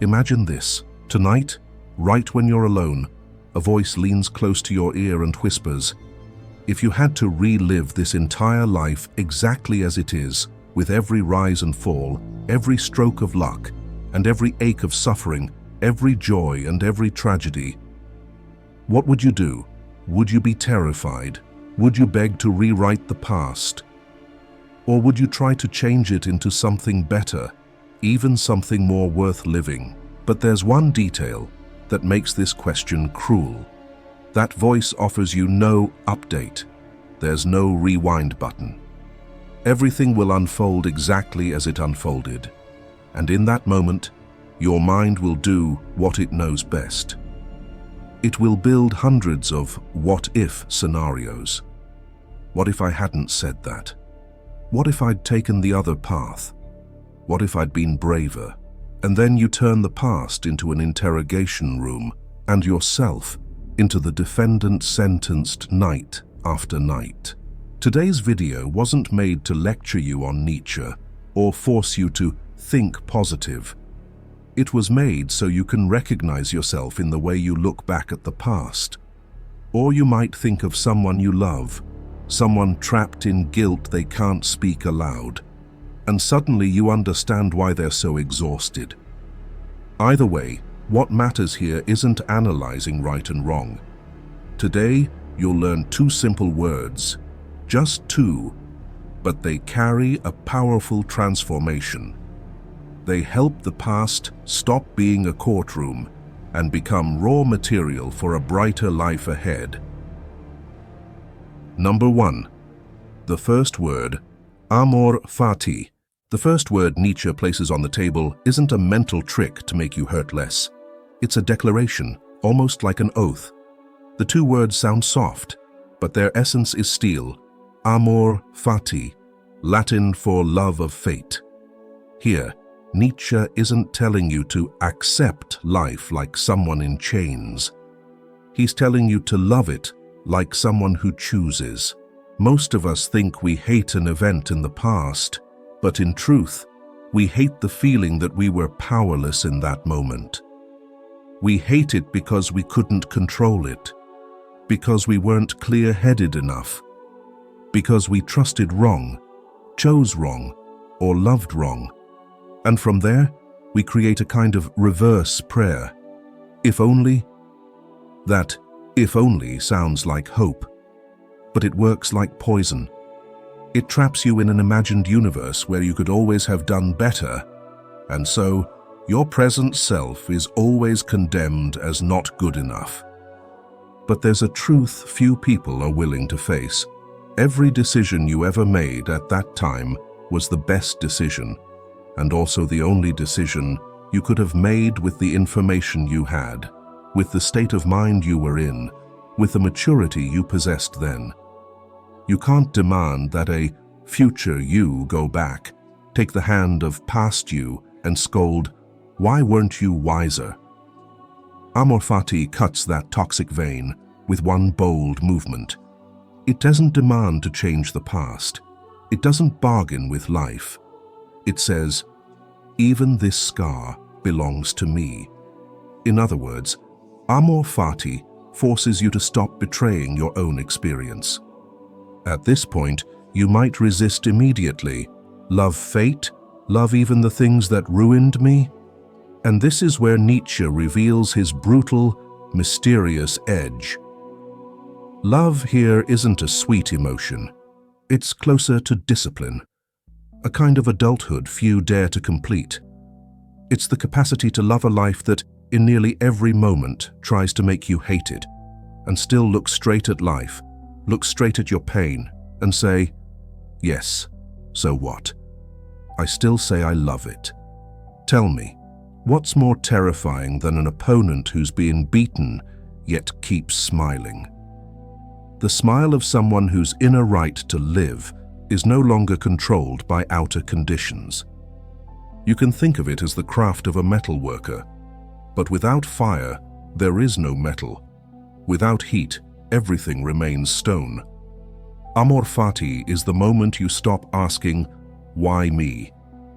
Imagine this. Tonight, right when you're alone, a voice leans close to your ear and whispers, "If you had to relive this entire life exactly as it is, with every rise and fall, every stroke of luck, and every ache of suffering, every joy and every tragedy, what would you do? Would you be terrified? Would you beg to rewrite the past? Or would you try to change it into something better, even something more worth living?" But there's one detail that makes this question cruel. That voice offers you no update. There's no rewind button. Everything will unfold exactly as it unfolded. And in that moment, your mind will do what it knows best. It will build hundreds of what-if scenarios. What if I hadn't said that? What if I'd taken the other path? What if I'd been braver? And then you turn the past into an interrogation room and yourself into the defendant sentenced night after night. Today's video wasn't made to lecture you on Nietzsche or force you to think positive. It was made so you can recognize yourself in the way you look back at the past. Or you might think of someone you love, someone trapped in guilt they can't speak aloud, and suddenly you understand why they're so exhausted. Either way, what matters here isn't analyzing right and wrong. Today, you'll learn two simple words, just two, but they carry a powerful transformation. They help the past stop being a courtroom and become raw material for a brighter life ahead. Number 1. The first word, Amor, Fati. The first word Nietzsche places on the table isn't a mental trick to make you hurt less. It's a declaration, almost like an oath. The two words sound soft, but their essence is steel. Amor, Fati, Latin for love of fate. Here, Nietzsche isn't telling you to accept life like someone in chains. He's telling you to love it like someone who chooses. Most of us think we hate an event in the past, but in truth, we hate the feeling that we were powerless in that moment. We hate it because we couldn't control it, because we weren't clear-headed enough, because we trusted wrong, chose wrong, or loved wrong. And from there, we create a kind of reverse prayer. If only. That if only sounds like hope, but it works like poison. It traps you in an imagined universe where you could always have done better, and so your present self is always condemned as not good enough. But there's a truth few people are willing to face. Every decision you ever made at that time was the best decision, and also the only decision you could have made with the information you had, with the state of mind you were in, with the maturity you possessed then. You can't demand that a future you go back, take the hand of past you and scold, "Why weren't you wiser?" Amor Fati cuts that toxic vein with one bold movement. It doesn't demand to change the past. It doesn't bargain with life. It says, "Even this scar belongs to me." In other words, Amor Fati forces you to stop betraying your own experience. At this point, you might resist immediately. Love fate? Love even the things that ruined me? And this is where Nietzsche reveals his brutal, mysterious edge. Love here isn't a sweet emotion. It's closer to discipline, a kind of adulthood few dare to complete. It's the capacity to love a life that, in nearly every moment, tries to make you hate it, and still look straight at life, look straight at your pain, and say, "Yes, so what? I still say I love it." Tell me, what's more terrifying than an opponent who's being beaten, yet keeps smiling? The smile of someone whose inner right to live is no longer controlled by outer conditions. You can think of it as the craft of a metal worker, but without fire, there is no metal. Without heat, everything remains stone. Amor Fati is the moment you stop asking, "Why me?"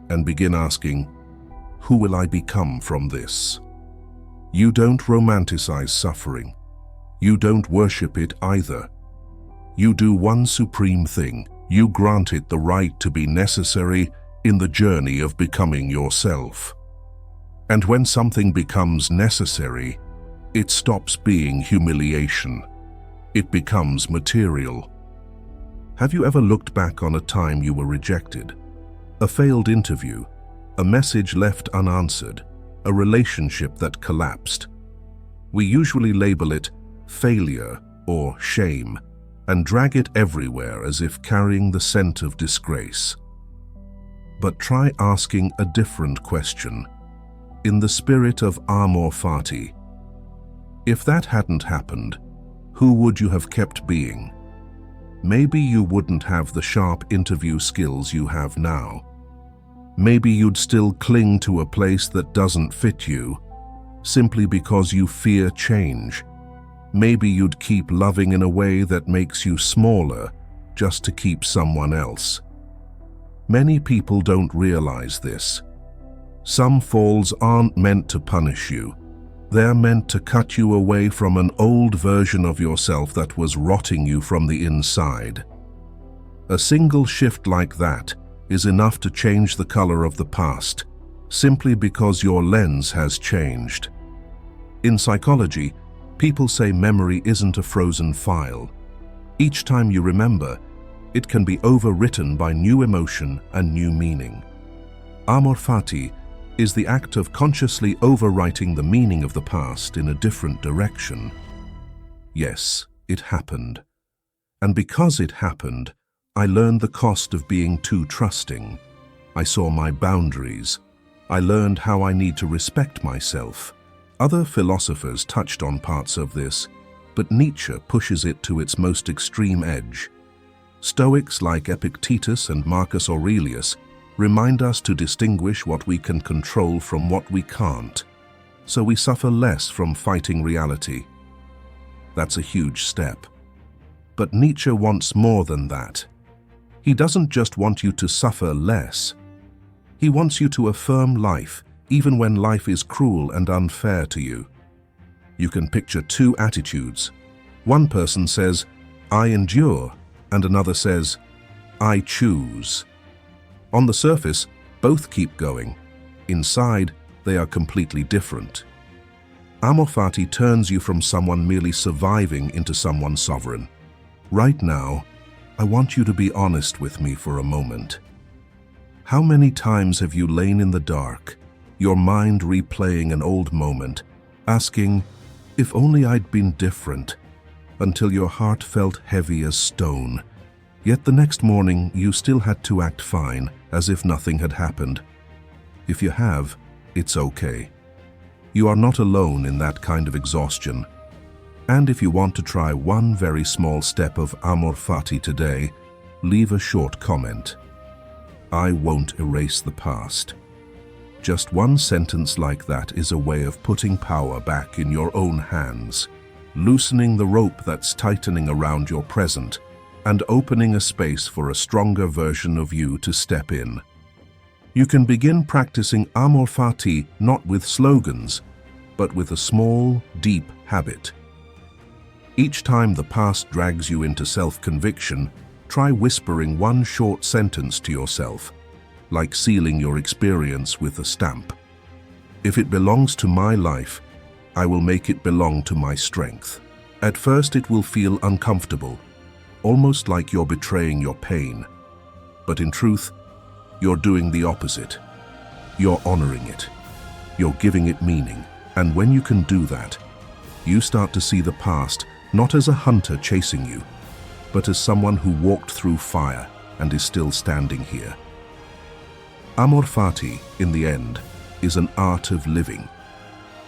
and begin asking, who will I become from this? You don't romanticize suffering. You don't worship it either. You do one supreme thing. You grant it the right to be necessary in the journey of becoming yourself. And when something becomes necessary, it stops being humiliation. It becomes material. Have you ever looked back on a time you were rejected? A failed interview, a message left unanswered, a relationship that collapsed? We usually label it failure or shame and drag it everywhere as if carrying the scent of disgrace. But try asking a different question, in the spirit of Amor Fati. If that hadn't happened, who would you have kept being? Maybe you wouldn't have the sharp interview skills you have now. Maybe you'd still cling to a place that doesn't fit you, simply because you fear change. Maybe you'd keep loving in a way that makes you smaller, just to keep someone else. Many people don't realize this. Some falls aren't meant to punish you. They're meant to cut you away from an old version of yourself that was rotting you from the inside. A single shift like that is enough to change the color of the past, simply because your lens has changed. In psychology, people say memory isn't a frozen file. Each time you remember, it can be overwritten by new emotion and new meaning. Amor Fati is the act of consciously overwriting the meaning of the past in a different direction. Yes, it happened. And because it happened, I learned the cost of being too trusting. I saw my boundaries. I learned how I need to respect myself. Other philosophers touched on parts of this, but Nietzsche pushes it to its most extreme edge. Stoics like Epictetus and Marcus Aurelius remind us to distinguish what we can control from what we can't, so we suffer less from fighting reality. That's a huge step. But Nietzsche wants more than that. He doesn't just want you to suffer less. He wants you to affirm life, even when life is cruel and unfair to you. You can picture two attitudes. One person says, "I endure," and another says, "I choose." On the surface, both keep going. Inside, they are completely different. Amor Fati turns you from someone merely surviving into someone sovereign. Right now, I want you to be honest with me for a moment. How many times have you lain in the dark, your mind replaying an old moment, asking, "If only I'd been different," until your heart felt heavy as stone? Yet the next morning, you still had to act fine, as if nothing had happened. If you have, it's okay. You are not alone in that kind of exhaustion. And if you want to try one very small step of Amor Fati today, leave a short comment. I won't erase the past. Just one sentence like that is a way of putting power back in your own hands, loosening the rope that's tightening around your present, and opening a space for a stronger version of you to step in. You can begin practicing Amor Fati not with slogans, but with a small, deep habit. Each time the past drags you into self-conviction, try whispering one short sentence to yourself, like sealing your experience with a stamp. If it belongs to my life, I will make it belong to my strength. At first it will feel uncomfortable, almost like you're betraying your pain. But in truth, you're doing the opposite. You're honoring it. You're giving it meaning. And when you can do that, you start to see the past not as a hunter chasing you, but as someone who walked through fire and is still standing here. Amor Fati, in the end, is an art of living,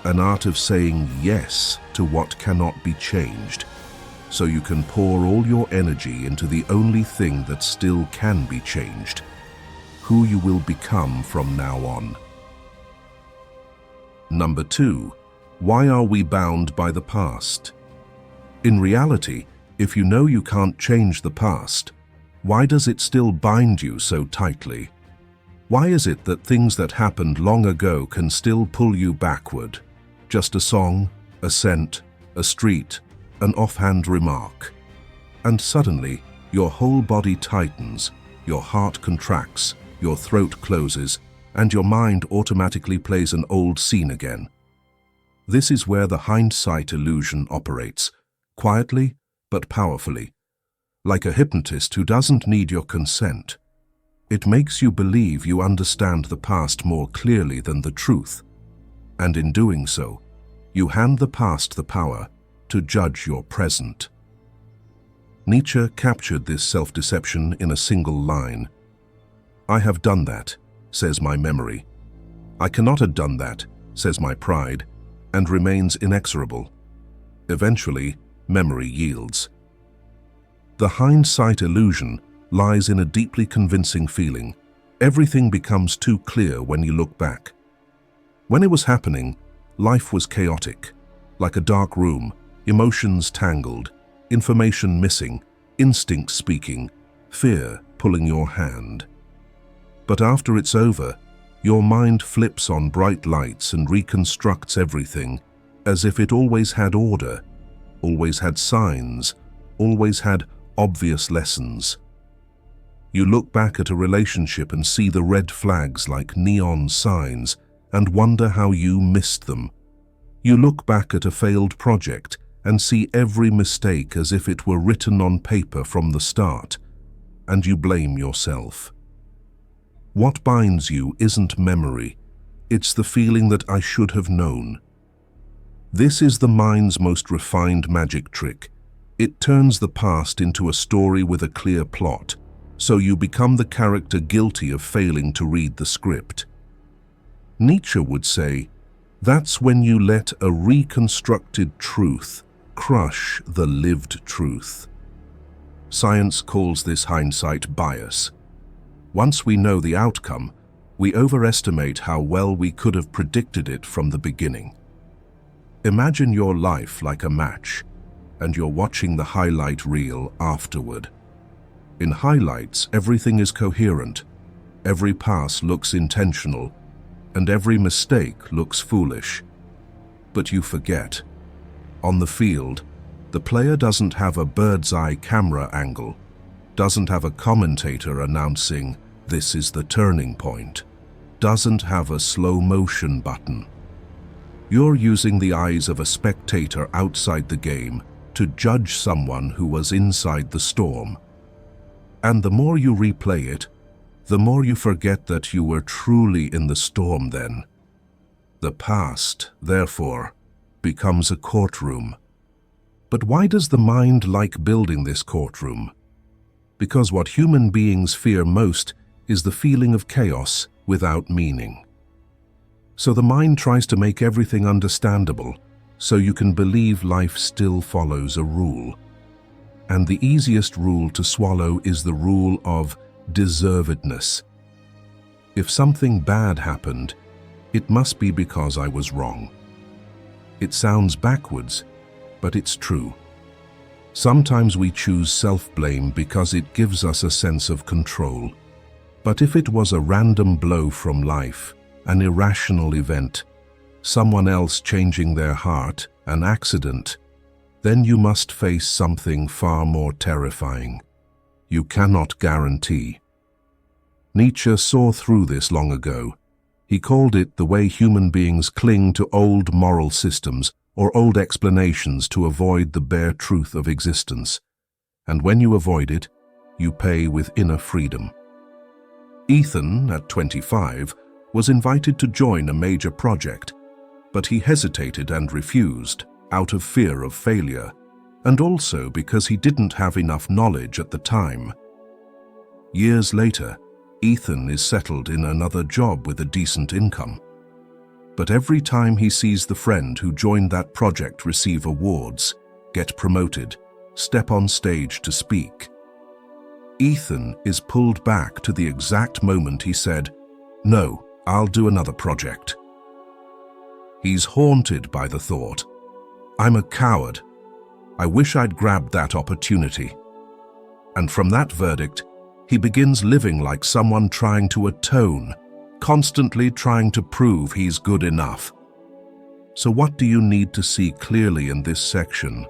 an art of saying yes to what cannot be changed, so you can pour all your energy into the only thing that still can be changed, who you will become from now on. Number 2, why are we bound by the past? In reality, if you know you can't change the past, why does it still bind you so tightly? Why is it that things that happened long ago can still pull you backward? Just a song, a scent, a street, an offhand remark. And suddenly, your whole body tightens, your heart contracts, your throat closes, and your mind automatically plays an old scene again. This is where the hindsight illusion operates, quietly but powerfully, like a hypnotist who doesn't need your consent. It makes you believe you understand the past more clearly than the truth, and in doing so, you hand the past the power to judge your present. Nietzsche captured this self-deception in a single line. "I have done that," says my memory. "I cannot have done that," says my pride, and remains inexorable. Eventually, memory yields. The hindsight illusion lies in a deeply convincing feeling. Everything becomes too clear when you look back. When it was happening, life was chaotic, like a dark room, emotions tangled, information missing, instinct speaking, fear pulling your hand. But after it's over, your mind flips on bright lights and reconstructs everything as if it always had order, always had signs, always had obvious lessons. You look back at a relationship and see the red flags like neon signs and wonder how you missed them. You look back at a failed project and see every mistake as if it were written on paper from the start, and you blame yourself. What binds you isn't memory, it's the feeling that I should have known. This is the mind's most refined magic trick. It turns the past into a story with a clear plot, so you become the character guilty of failing to read the script. Nietzsche would say, that's when you let a reconstructed truth crush the lived truth. Science calls this hindsight bias. Once we know the outcome, we overestimate how well we could have predicted it from the beginning. Imagine your life like a match, and you're watching the highlight reel afterward. In highlights, everything is coherent, every pass looks intentional, and every mistake looks foolish. But you forget. On the field, the player doesn't have a bird's-eye camera angle, doesn't have a commentator announcing, "This is the turning point," doesn't have a slow-motion button. You're using the eyes of a spectator outside the game to judge someone who was inside the storm. And the more you replay it, the more you forget that you were truly in the storm then. The past, therefore, becomes a courtroom. But why does the mind like building this courtroom? Because what human beings fear most is the feeling of chaos without meaning. So the mind tries to make everything understandable, so you can believe life still follows a rule. And the easiest rule to swallow is the rule of deservedness. If something bad happened, it must be because I was wrong. It sounds backwards, but it's true. Sometimes we choose self-blame because it gives us a sense of control. But if it was a random blow from life, an irrational event, someone else changing their heart, an accident, then you must face something far more terrifying. You cannot guarantee. Nietzsche saw through this long ago. He called it the way human beings cling to old moral systems or old explanations to avoid the bare truth of existence. And when you avoid it, you pay with inner freedom. Ethan, at 25, was invited to join a major project, but he hesitated and refused out of fear of failure, and also because he didn't have enough knowledge at the time. Years later, Ethan is settled in another job with a decent income. But every time he sees the friend who joined that project receive awards, get promoted, step on stage to speak, Ethan is pulled back to the exact moment he said, "No, I'll do another project." He's haunted by the thought, "I'm a coward. I wish I'd grabbed that opportunity." And from that verdict, He begins living like someone trying to atone, constantly trying to prove he's good enough. So what do you need to see clearly in this section?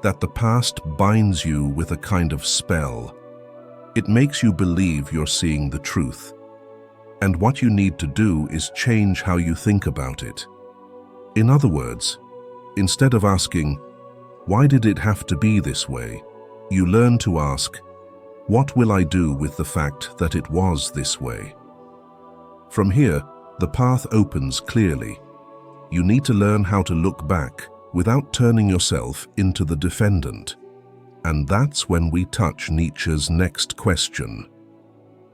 That the past binds you with a kind of spell. It makes you believe you're seeing the truth. And what you need to do is change how you think about it. In other words, instead of asking, "Why did it have to be this way?" you learn to ask, "What will I do with the fact that it was this way?" From here, the path opens clearly. You need to learn how to look back without turning yourself into the defendant. And that's when we touch Nietzsche's next question.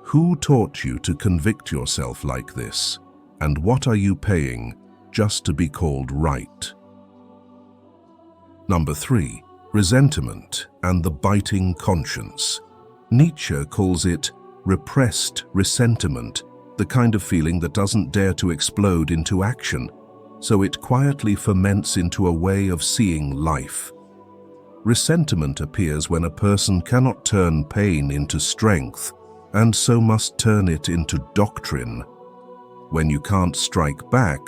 Who taught you to convict yourself like this? And what are you paying just to be called right? Number 3, resentment and the biting conscience. Nietzsche calls it repressed resentiment, the kind of feeling that doesn't dare to explode into action, so it quietly ferments into a way of seeing life. Resentment appears when a person cannot turn pain into strength, and so must turn it into doctrine. When you can't strike back,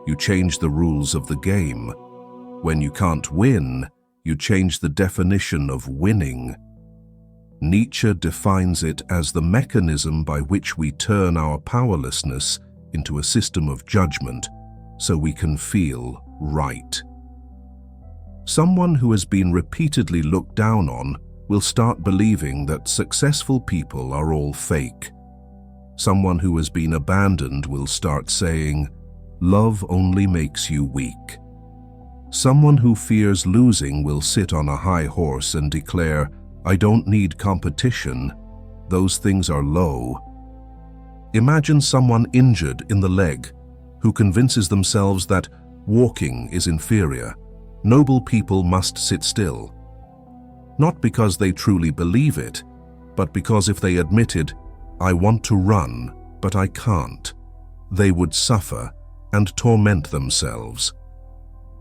you change the rules of the game. When you can't win, you change the definition of winning. Nietzsche defines it as the mechanism by which we turn our powerlessness into a system of judgment so we can feel right. Someone who has been repeatedly looked down on will start believing that successful people are all fake. Someone who has been abandoned will start saying, "Love only makes you weak." Someone who fears losing will sit on a high horse and declare, "I don't need competition. Those things are low." Imagine someone injured in the leg who convinces themselves that walking is inferior. Noble people must sit still. Not because they truly believe it, but because if they admitted, "I want to run, but I can't," they would suffer and torment themselves.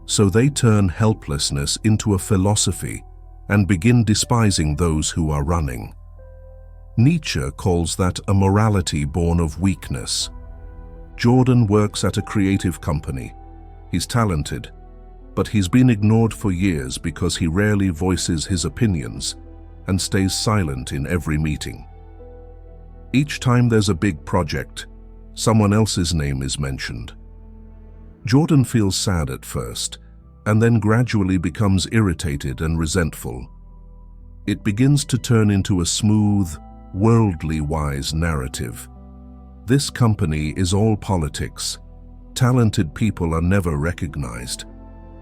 So they turn helplessness into a philosophy and begin despising those who are running. Nietzsche calls that a morality born of weakness. Jordan works at a creative company. He's talented, but he's been ignored for years because he rarely voices his opinions and stays silent in every meeting. Each time there's a big project, someone else's name is mentioned. Jordan feels sad at first, and then gradually becomes irritated and resentful. It begins to turn into a smooth, worldly-wise narrative. This company is all politics. Talented people are never recognized.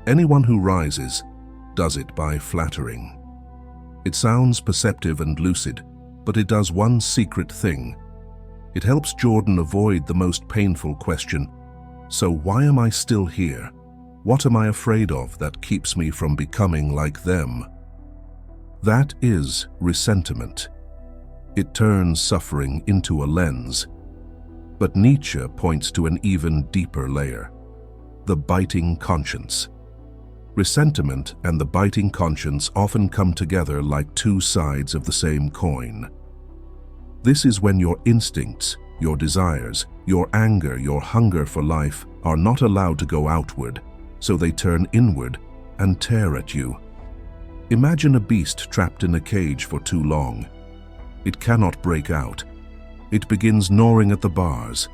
Anyone who rises does it by flattering. It sounds perceptive and lucid, but it does one secret thing. It helps Jordan avoid the most painful question, "So why am I still here? What am I afraid of that keeps me from becoming like them?" That is resentment. It turns suffering into a lens. But Nietzsche points to an even deeper layer: the biting conscience. Resentment and the biting conscience often come together like two sides of the same coin. This is when your instincts, your desires, your anger, your hunger for life are not allowed to go outward, so they turn inward and tear at you. Imagine a beast trapped in a cage for too long. It cannot break out. It begins gnawing at the bars.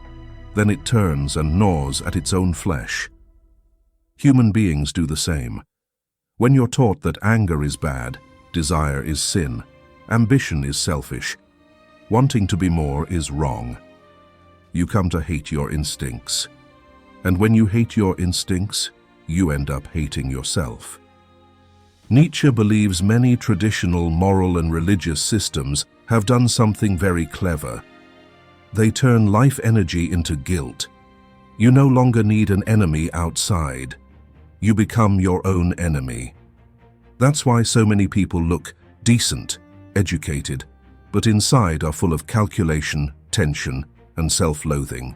Then it turns and gnaws at its own flesh. Human beings do the same. When you're taught that anger is bad, desire is sin, ambition is selfish, wanting to be more is wrong, you come to hate your instincts. And when you hate your instincts, you end up hating yourself. Nietzsche believes many traditional moral and religious systems have done something very clever. They turn life energy into guilt. You no longer need an enemy outside. You become your own enemy. That's why so many people look decent, educated, but inside are full of calculation, tension, and self-loathing.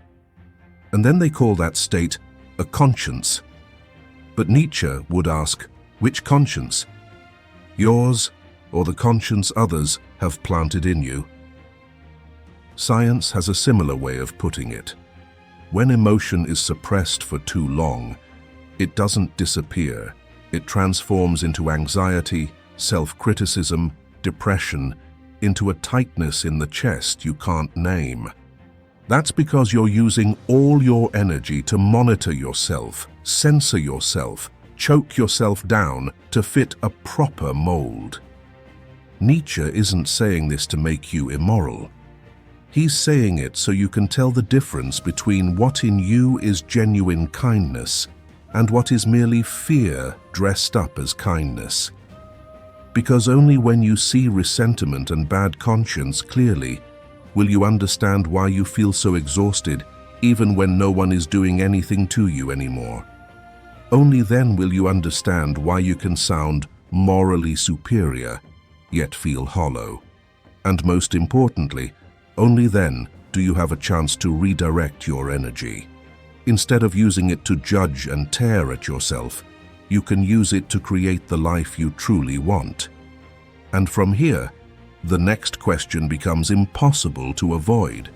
And then they call that state a conscience. But Nietzsche would ask, which conscience? Yours or the conscience others have planted in you? Science has a similar way of putting it. When emotion is suppressed for too long, it doesn't disappear. It transforms into anxiety, self-criticism, depression, into a tightness in the chest you can't name. That's because you're using all your energy to monitor yourself, censor yourself, choke yourself down to fit a proper mold. Nietzsche isn't saying this to make you immoral. He's saying it so you can tell the difference between what in you is genuine kindness and what is merely fear dressed up as kindness. Because only when you see resentment and bad conscience clearly will you understand why you feel so exhausted even when no one is doing anything to you anymore. Only then will you understand why you can sound morally superior, yet feel hollow. And most importantly, only then do you have a chance to redirect your energy. Instead of using it to judge and tear at yourself, you can use it to create the life you truly want. And from here, the next question becomes impossible to avoid.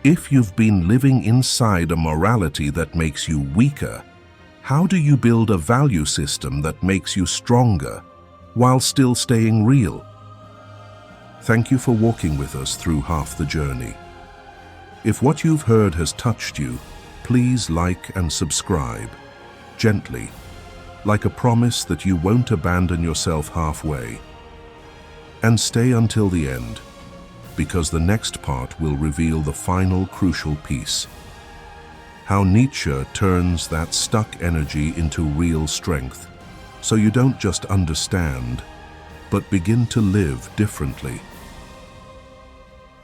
If you've been living inside a morality that makes you weaker, how do you build a value system that makes you stronger while still staying real? Thank you for walking with us through half the journey. If what you've heard has touched you, please like and subscribe, gently, like a promise that you won't abandon yourself halfway. And stay until the end, because the next part will reveal the final crucial piece. How Nietzsche turns that stuck energy into real strength, so you don't just understand, but begin to live differently.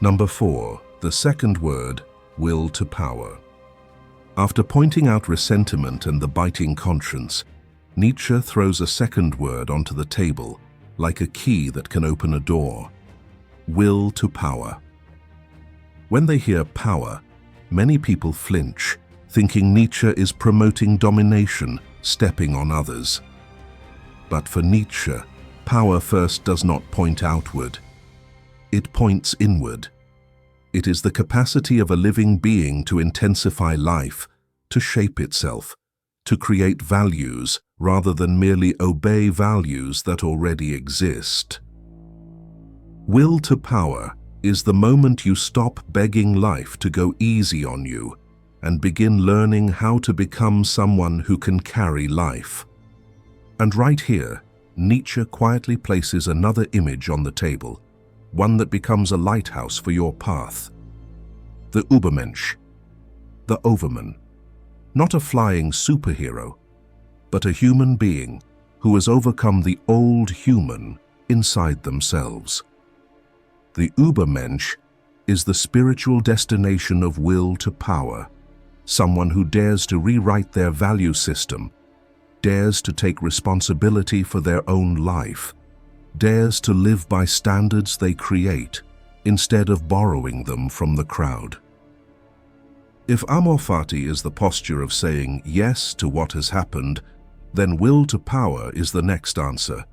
Number 4, the second word, will to power. After pointing out resentment and the biting conscience, Nietzsche throws a second word onto the table, like a key that can open a door. Will to power. When they hear power, many people flinch, thinking Nietzsche is promoting domination, stepping on others. But for Nietzsche, power first does not point outward. It points inward. It is the capacity of a living being to intensify life, to shape itself, to create values rather than merely obey values that already exist. Will to power is the moment you stop begging life to go easy on you and begin learning how to become someone who can carry life. And right here, Nietzsche quietly places another image on the table, one that becomes a lighthouse for your path. The Übermensch, the overman, not a flying superhero, but a human being who has overcome the old human inside themselves. The Übermensch is the spiritual destination of will to power, someone who dares to rewrite their value system, dares to take responsibility for their own life, dares to live by standards they create instead of borrowing them from the crowd. If Amor Fati is the posture of saying yes to what has happened, then will to power is the next answer.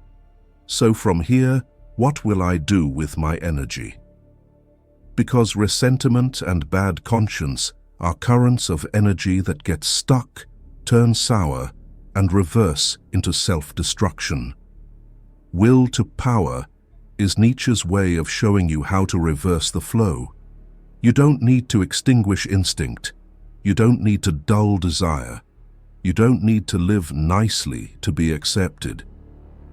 So from here, what will I do with my energy? Because resentment and bad conscience are currents of energy that get stuck, turn sour, and reverse into self-destruction. Will to power is Nietzsche's way of showing you how to reverse the flow. You don't need to extinguish instinct. You don't need to dull desire. You don't need to live nicely to be accepted.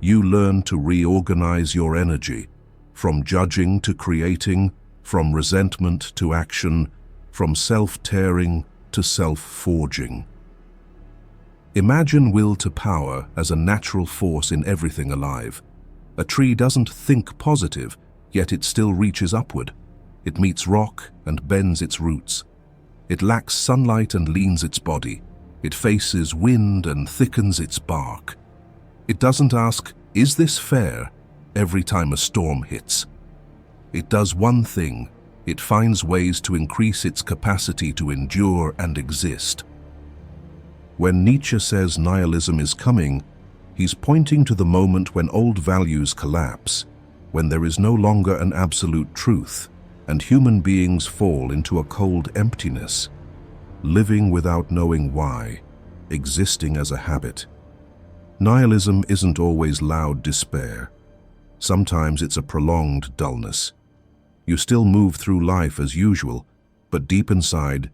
You learn to reorganize your energy, from judging to creating, from resentment to action, from self-tearing to self-forging. Imagine will to power as a natural force in everything alive. A tree doesn't think positive, yet it still reaches upward. It meets rock and bends its roots. It lacks sunlight and leans its body. It faces wind and thickens its bark. It doesn't ask, "Is this fair?" every time a storm hits. It does one thing. It finds ways to increase its capacity to endure and exist. When Nietzsche says nihilism is coming, he's pointing to the moment when old values collapse, when there is no longer an absolute truth, and human beings fall into a cold emptiness, living without knowing why, existing as a habit. Nihilism isn't always loud despair. Sometimes it's a prolonged dullness. You still move through life as usual, but deep inside,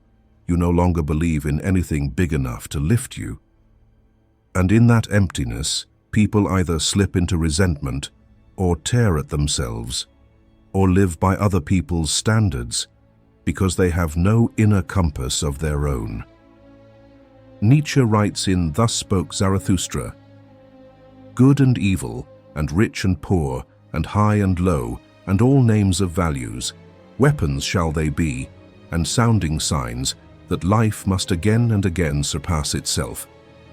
you no longer believe in anything big enough to lift you. And in that emptiness, people either slip into resentment, or tear at themselves, or live by other people's standards, because they have no inner compass of their own. Nietzsche writes in Thus Spoke Zarathustra, "Good and evil, and rich and poor, and high and low, and all names of values, weapons shall they be, and sounding signs, that life must again and again surpass itself.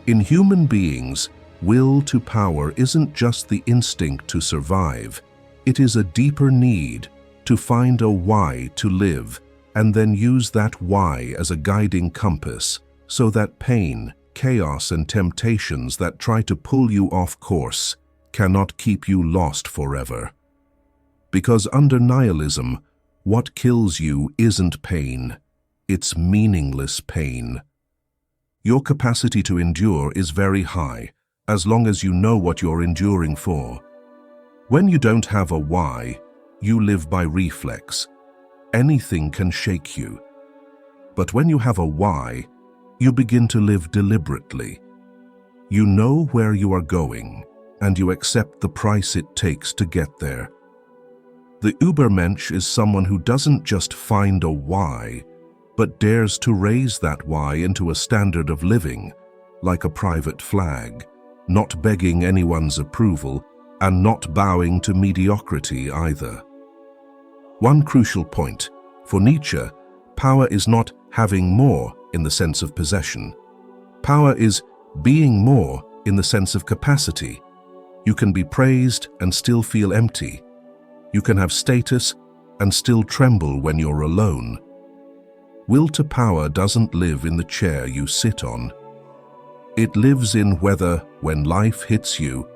In human beings, will to power isn't just the instinct to survive, it is a deeper need to find a why to live, and then use that why as a guiding compass, so that pain, chaos, and temptations that try to pull you off course cannot keep you lost forever. Because under nihilism, what kills you isn't pain, it's meaningless pain. Your capacity to endure is very high, as long as you know what you're enduring for. When you don't have a why, you live by reflex. Anything can shake you. But when you have a why, you begin to live deliberately. You know where you are going, and you accept the price it takes to get there. The Übermensch is someone who doesn't just find a why, but dares to raise that why into a standard of living, like a private flag, not begging anyone's approval and not bowing to mediocrity either. One crucial point, for Nietzsche, power is not having more in the sense of possession. Power is being more in the sense of capacity. You can be praised and still feel empty. You can have status and still tremble when you're alone. Will to power doesn't live in the chair you sit on. It lives in whether, when life hits you,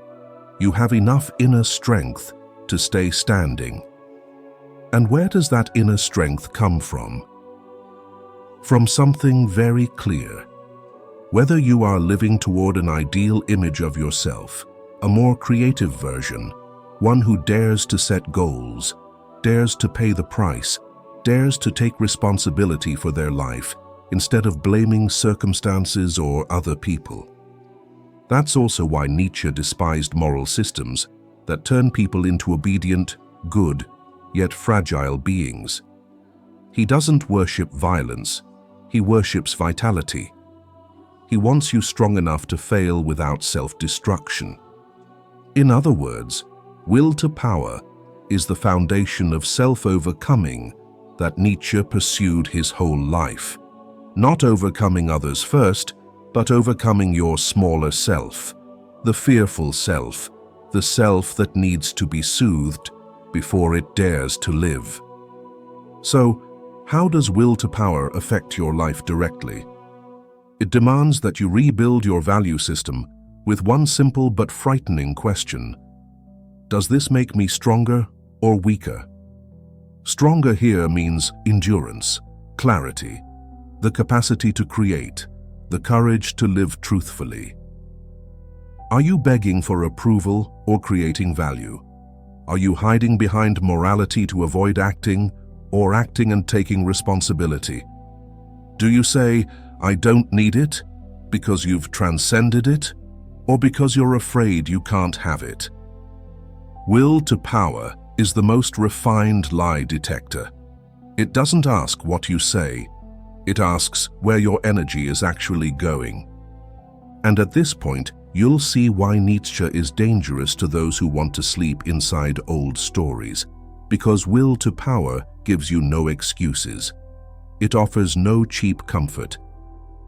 you have enough inner strength to stay standing. And where does that inner strength come from? From something very clear. Whether you are living toward an ideal image of yourself, a more creative version, one who dares to set goals, dares to pay the price, dares to take responsibility for their life instead of blaming circumstances or other people. That's also why Nietzsche despised moral systems that turn people into obedient, good, yet fragile beings. He doesn't worship violence, he worships vitality. He wants you strong enough to fail without self-destruction. In other words, will to power is the foundation of self-overcoming that Nietzsche pursued his whole life. Not overcoming others first, but overcoming your smaller self, the fearful self, the self that needs to be soothed before it dares to live. So, how does will to power affect your life directly? It demands that you rebuild your value system with one simple but frightening question. Does this make me stronger or weaker? Stronger here means endurance, clarity, the capacity to create, the courage to live truthfully. Are you begging for approval or creating value? Are you hiding behind morality to avoid acting, or acting and taking responsibility? Do you say, I don't need it, because you've transcended it, or because you're afraid you can't have it? Will to power is the most refined lie detector. It doesn't ask what you say, it asks where your energy is actually going. And at this point, you'll see why Nietzsche is dangerous to those who want to sleep inside old stories, because will to power gives you no excuses. It offers no cheap comfort.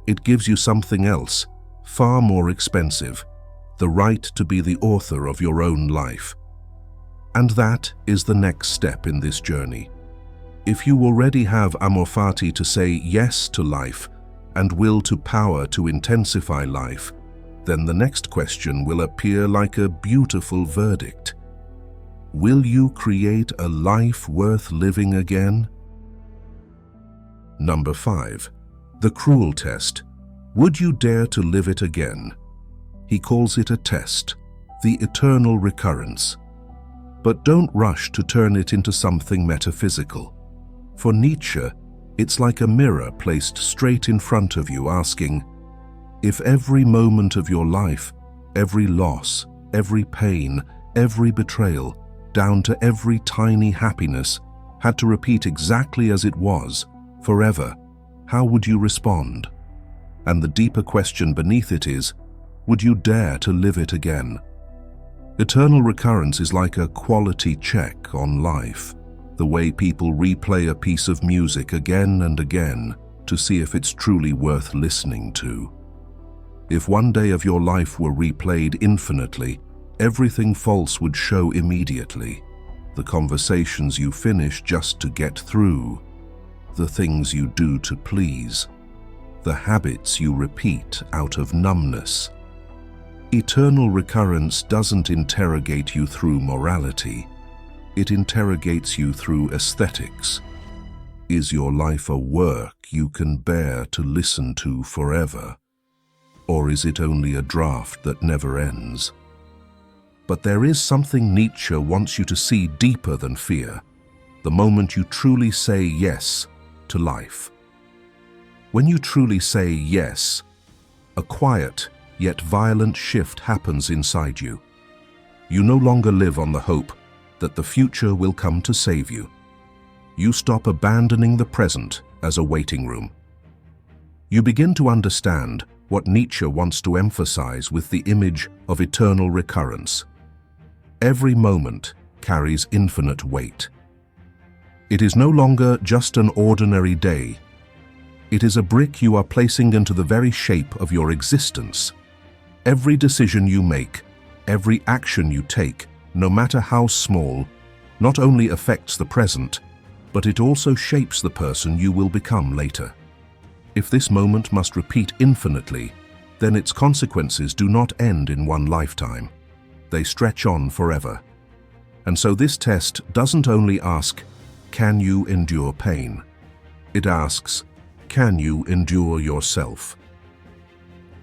It gives you something else, far more expensive, the right to be the author of your own life. And that is the next step in this journey. If you already have Amor Fati to say yes to life and will to power to intensify life, then the next question will appear like a beautiful verdict. Will you create a life worth living again? Number 5. The cruel test. Would you dare to live it again? He calls it a test, the eternal recurrence. But don't rush to turn it into something metaphysical. For Nietzsche, it's like a mirror placed straight in front of you asking, if every moment of your life, every loss, every pain, every betrayal, down to every tiny happiness, had to repeat exactly as it was, forever, how would you respond? And the deeper question beneath it is, would you dare to live it again? Eternal recurrence is like a quality check on life, the way people replay a piece of music again and again to see if it's truly worth listening to. If one day of your life were replayed infinitely, everything false would show immediately. The conversations you finish just to get through, the things you do to please, the habits you repeat out of numbness. Eternal recurrence doesn't interrogate you through morality. It interrogates you through aesthetics. Is your life a work you can bear to listen to forever? Or is it only a draft that never ends? But there is something Nietzsche wants you to see deeper than fear, the moment you truly say yes to life. When you truly say yes, a quiet yet violent shift happens inside you. You no longer live on the hope that the future will come to save you. You stop abandoning the present as a waiting room. You begin to understand what Nietzsche wants to emphasize with the image of eternal recurrence. Every moment carries infinite weight. It is no longer just an ordinary day. It is a brick you are placing into the very shape of your existence. Every decision you make, every action you take, no matter how small, not only affects the present, but it also shapes the person you will become later. If this moment must repeat infinitely, then its consequences do not end in one lifetime. They stretch on forever. And so this test doesn't only ask, can you endure pain? It asks, can you endure yourself?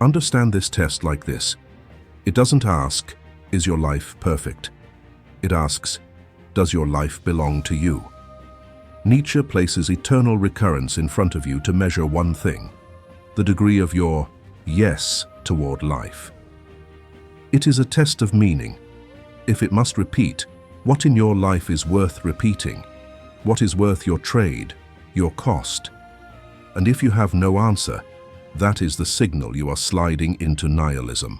Understand this test like this. It doesn't ask, is your life perfect? It asks, does your life belong to you? Nietzsche places eternal recurrence in front of you to measure one thing, the degree of your yes toward life. It is a test of meaning. If it must repeat, what in your life is worth repeating? What is worth your trade, your cost? And if you have no answer, that is the signal you are sliding into nihilism.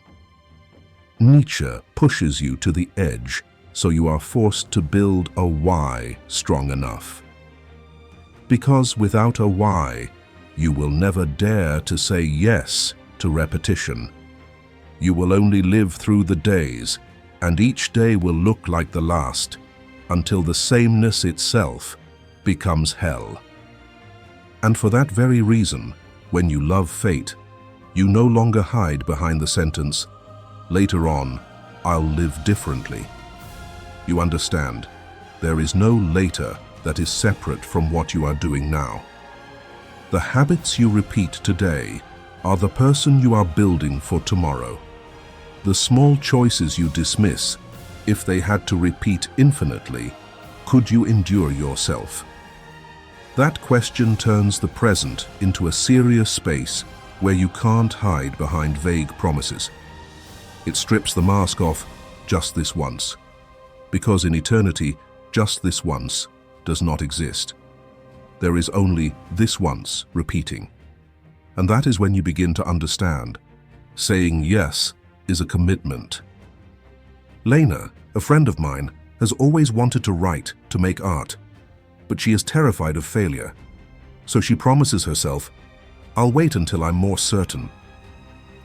Nietzsche pushes you to the edge, so you are forced to build a why strong enough. Because without a why, you will never dare to say yes to repetition. You will only live through the days, and each day will look like the last, until the sameness itself becomes hell. And for that very reason, when you love fate, you no longer hide behind the sentence, later on, I'll live differently. You understand, there is no later that is separate from what you are doing now. The habits you repeat today are the person you are building for tomorrow. The small choices you dismiss, if they had to repeat infinitely, could you endure yourself? That question turns the present into a serious space where you can't hide behind vague promises. It strips the mask off just this once, because in eternity, just this once does not exist. There is only this once repeating. And that is when you begin to understand. Saying yes is a commitment. Lena, a friend of mine, has always wanted to write, to make art, but she is terrified of failure. So she promises herself, I'll wait until I'm more certain.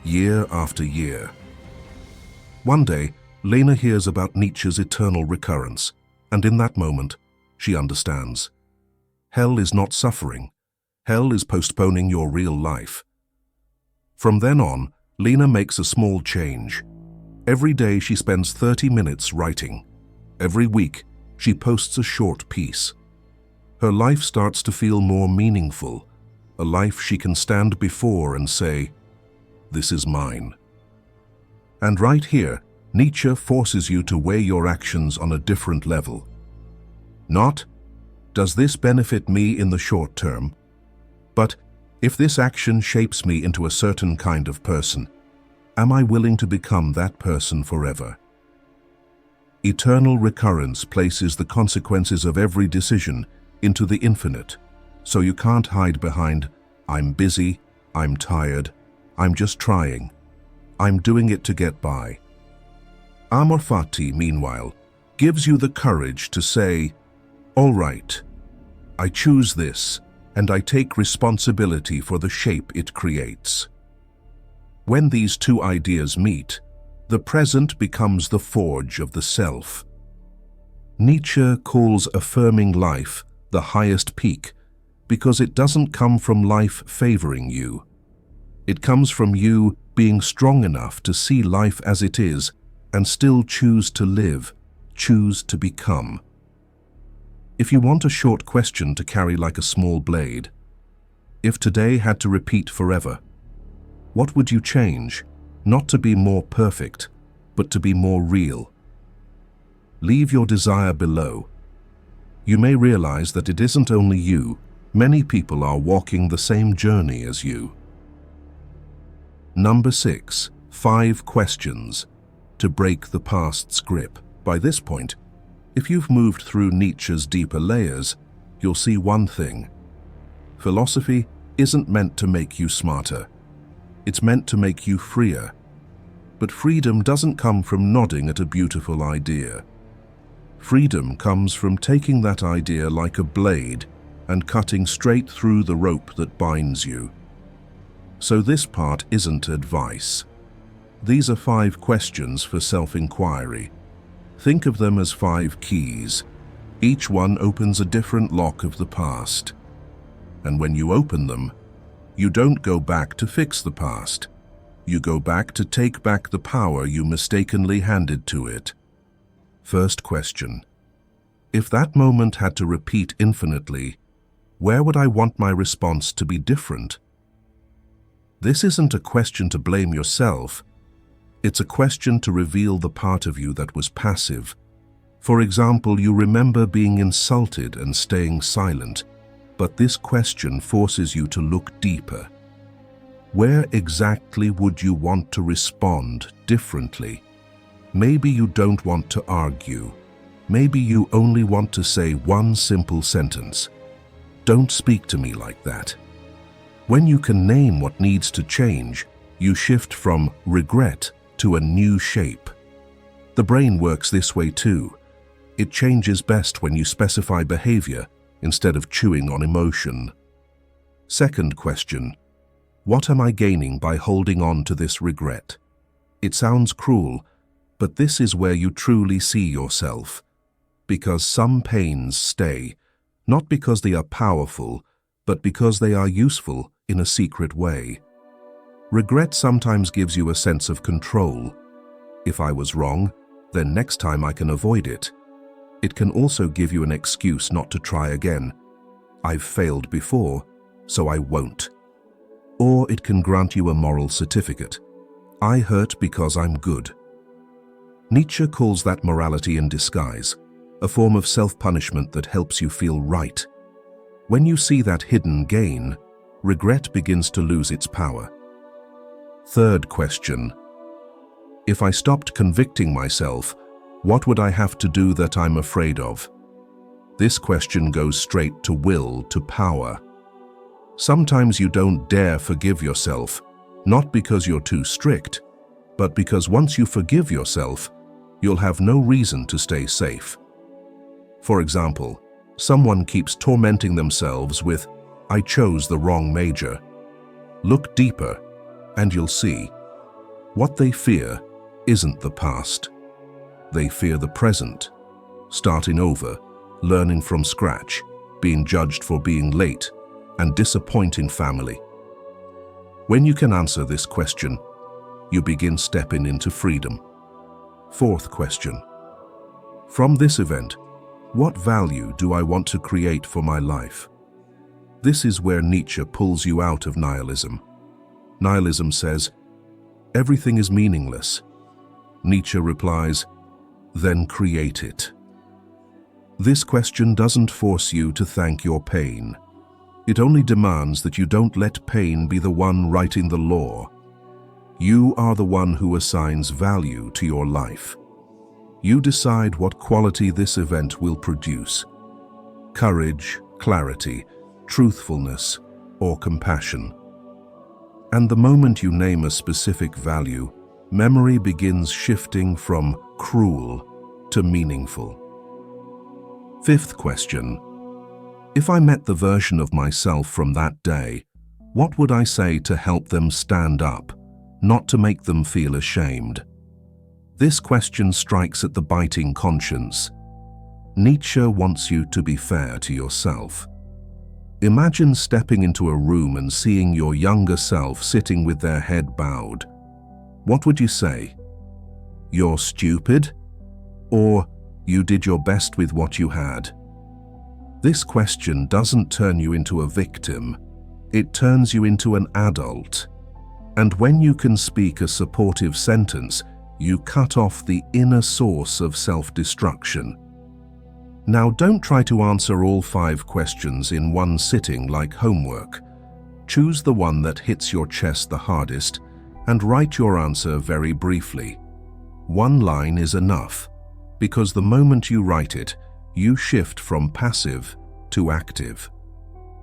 Year after year. One day, Lena hears about Nietzsche's eternal recurrence, and in that moment, she understands. Hell is not suffering. Hell is postponing your real life. From then on, Lena makes a small change. Every day she spends 30 minutes writing. Every week, she posts a short piece. Her life starts to feel more meaningful, a life she can stand before and say, "This is mine." And right here, Nietzsche forces you to weigh your actions on a different level. Not, does this benefit me in the short term? But, if this action shapes me into a certain kind of person, am I willing to become that person forever? Eternal recurrence places the consequences of every decision into the infinite, so you can't hide behind, "I'm busy, I'm tired, I'm just trying, I'm doing it to get by." Amor Fati, meanwhile, gives you the courage to say, "All right, I choose this, and I take responsibility for the shape it creates." When these two ideas meet, the present becomes the forge of the self. Nietzsche calls affirming life the highest peak because it doesn't come from life favoring you. It comes from you being strong enough to see life as it is and still choose to live, choose to become. If you want a short question to carry like a small blade, if today had to repeat forever, what would you change? Not to be more perfect, but to be more real. Leave your desire below. You may realize that it isn't only you. Many people are walking the same journey as you. Number 6. 5 questions to break the past's grip. By this point, if you've moved through Nietzsche's deeper layers, you'll see one thing. Philosophy isn't meant to make you smarter. It's meant to make you freer. But freedom doesn't come from nodding at a beautiful idea. Freedom comes from taking that idea like a blade and cutting straight through the rope that binds you. So this part isn't advice. These are 5 questions for self-inquiry. Think of them as 5 keys. Each one opens a different lock of the past. And when you open them, you don't go back to fix the past. You go back to take back the power you mistakenly handed to it. First question. If that moment had to repeat infinitely, where would I want my response to be different? This isn't a question to blame yourself. It's a question to reveal the part of you that was passive. For example, you remember being insulted and staying silent, but this question forces you to look deeper. Where exactly would you want to respond differently? Maybe you don't want to argue. Maybe you only want to say one simple sentence. Don't speak to me like that. When you can name what needs to change, you shift from regret to a new shape. The brain works this way too. It changes best when you specify behavior instead of chewing on emotion. Second question. What am I gaining by holding on to this regret? It sounds cruel, but this is where you truly see yourself. Because some pains stay, not because they are powerful, but because they are useful in a secret way. Regret sometimes gives you a sense of control. If I was wrong, then next time I can avoid it. It can also give you an excuse not to try again. I've failed before, so I won't. Or it can grant you a moral certificate. I hurt because I'm good. Nietzsche calls that morality in disguise, a form of self-punishment that helps you feel right. When you see that hidden gain, regret begins to lose its power. Third question. If I stopped convicting myself, what would I have to do that I'm afraid of? This question goes straight to will, to power. Sometimes you don't dare forgive yourself, not because you're too strict, but because once you forgive yourself, you'll have no reason to stay safe. For example, someone keeps tormenting themselves with, "I chose the wrong major." Look deeper, and you'll see. What they fear isn't the past. They fear the present, starting over, learning from scratch, being judged for being late, and disappointing family. When you can answer this question, you begin stepping into freedom. Fourth question. From this event, what value do I want to create for my life? This is where Nietzsche pulls you out of nihilism. Nihilism says, everything is meaningless. Nietzsche replies, then create it. This question doesn't force you to thank your pain. It only demands that you don't let pain be the one writing the law. You are the one who assigns value to your life. You decide what quality this event will produce: courage, clarity, truthfulness, or compassion. And the moment you name a specific value, memory begins shifting from cruel to meaningful. Fifth question. If I met the version of myself from that day, what would I say to help them stand up, not to make them feel ashamed? This question strikes at the biting conscience. Nietzsche wants you to be fair to yourself. Imagine stepping into a room and seeing your younger self sitting with their head bowed. What would you say? You're stupid? Or you did your best with what you had? This question doesn't turn you into a victim. It turns you into an adult. And when you can speak a supportive sentence, you cut off the inner source of self-destruction. Now, don't try to answer all 5 questions in one sitting like homework. Choose the one that hits your chest the hardest and write your answer very briefly. 1 line is enough, because the moment you write it, you shift from passive to active.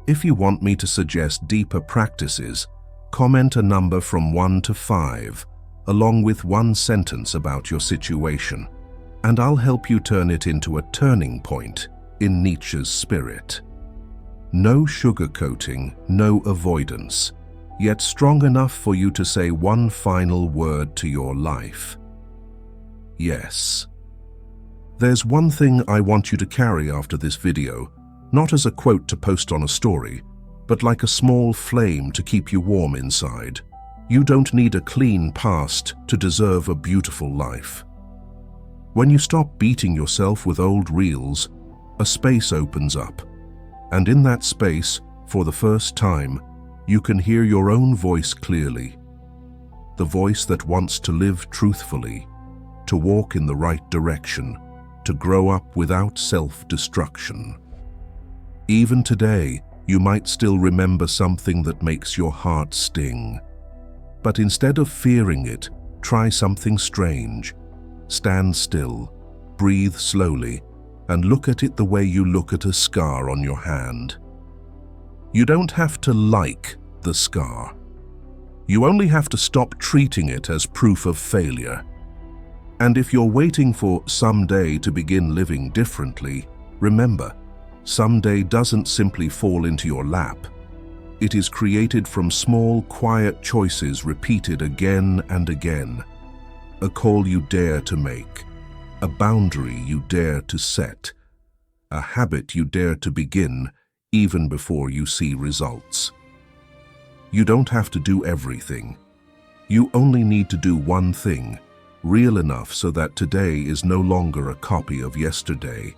If you want me to suggest deeper practices, comment a number from 1 to 5, along with 1 sentence about your situation, and I'll help you turn it into a turning point in Nietzsche's spirit. No sugarcoating, no avoidance, yet strong enough for you to say 1 final word to your life. Yes. There's one thing I want you to carry after this video, not as a quote to post on a story, but like a small flame to keep you warm inside. You don't need a clean past to deserve a beautiful life. When you stop beating yourself with old reels, a space opens up, and in that space, for the first time, you can hear your own voice clearly. The voice that wants to live truthfully, to walk in the right direction, to grow up without self-destruction. Even today, you might still remember something that makes your heart sting. But instead of fearing it, try something strange. Stand still, breathe slowly, and look at it the way you look at a scar on your hand. You don't have to like the scar. You only have to stop treating it as proof of failure. And if you're waiting for someday to begin living differently, remember, someday doesn't simply fall into your lap. It is created from small, quiet choices repeated again and again. A call you dare to make, a boundary you dare to set, a habit you dare to begin even before you see results. You don't have to do everything. You only need to do one thing, real enough so that today is no longer a copy of yesterday.